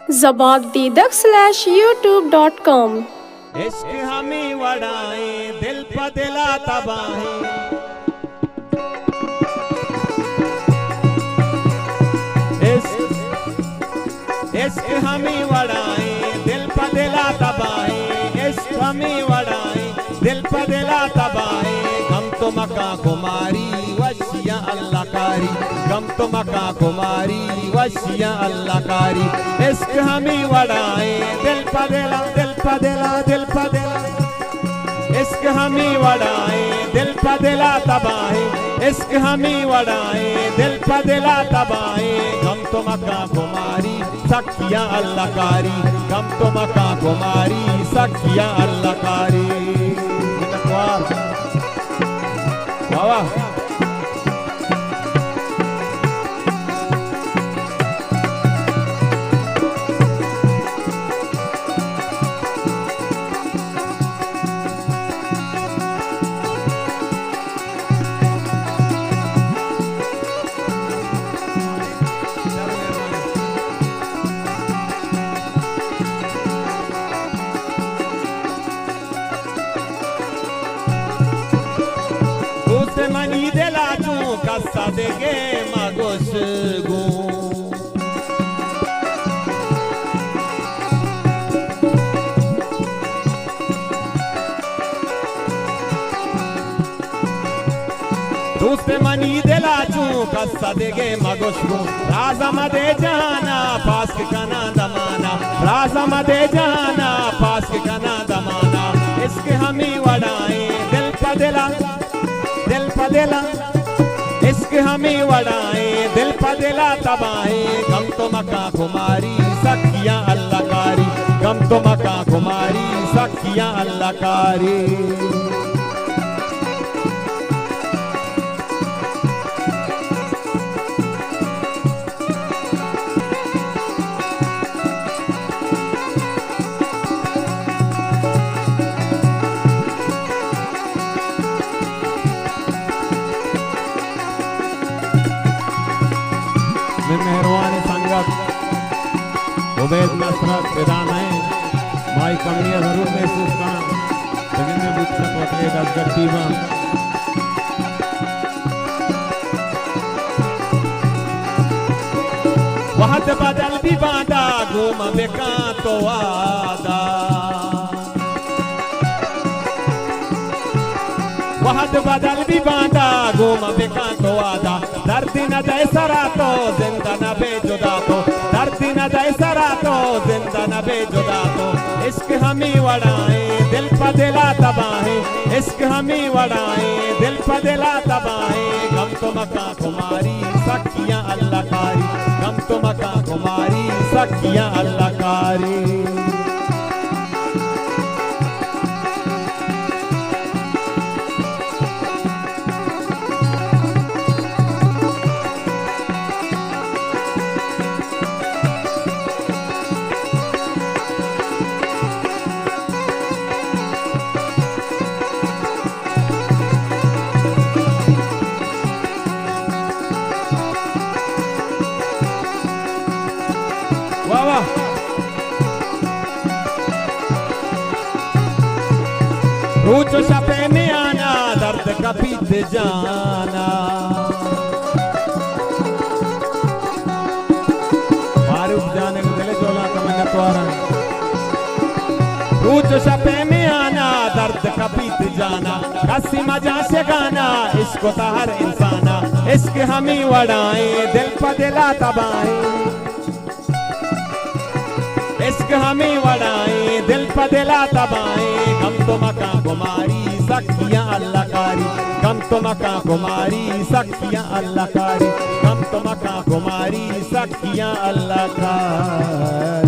zabaddidak/youtube.com। इश्क हमें वड़ाए दिल पर दिला तबाही, इश्क हमें वड़ाए दिल पर दिला तबाही, इश्क हमें वड़ाए दिल पर दिला तबाही। गम तो मका कुमारी वशिया अल्लाह कारी, गम तो मका कुमारी वशिया अल्लाह कारी। इश्क हमें वड़ाए दिल पर दिला, दिल पर दिला, दिल पर दिला। इश्क हमें वड़ाए दिल पर दिला तबाही, इश्क हमें वड़ाए दिल पर दिला तबाही। गम तो मका कुमारी सखिया अल्लाह कारी, गम तो मका कुमारी सखिया अल्लाह कारी। वाह मनी देला तू कसा देगे मागोश गू, दूसरे मनी देला तू कसा देगे मागोश गू। राजा मदे जाना पास के कना दमाना, राजा मदे जाना पास के कना दमाना। इसके हमें वड़ाए दिल पर दिला, दिल पर दिला। इश्क हमें वड़ाए दिल पर दिला तबाही। गम तो मका कुमारी सखिया अल्लाह कारी, गम तो मका कुमारी सखिया अल्लाह कारी। मेहरबानी संगत उबैद नसरत विधान है माई कमियां जरूर महसूस करना, लेकिन मैं बुझता तो एक असगट्टी में वहां बदल भी बांधा घूम बेका तो आदा, वहद बदल भी बांधा घूम बेका तो आदा। दर्द न दे सरा तो जिंदा न बेजुदा तो, दर्द न दे सरा तो जिंदा न बेजुदा तो। इश्क हमें वड़ाए दिल पर दिला तबाही, इश्क हमें वड़ाए दिल पर दिला तबाही। गम तो मका कुमारी सखिया अल्लाह कारी, गम तो मका कुमारी सखिया अल्लाह कारी। वाह वाह रूच शपे में आना दर्द का पीत जाना, मारूफ जाने को दिले चोला का मैं नतवारा। रूच शपे में आना दर्द का पीत जाना, कसी मजा से गाना इसको तो हर इंसाना। इश्क हमें वड़ाए दिल पर दिला तबाही, इश्क हमें वड़ाए दिल पर दिला तबाही। गम तो मका कुमारी सखिया अल्लाह कारी, गम तो मका कुमारी सखिया अल्लाह कारी, गम तो मका कुमारी सखिया अल्लाह कारी।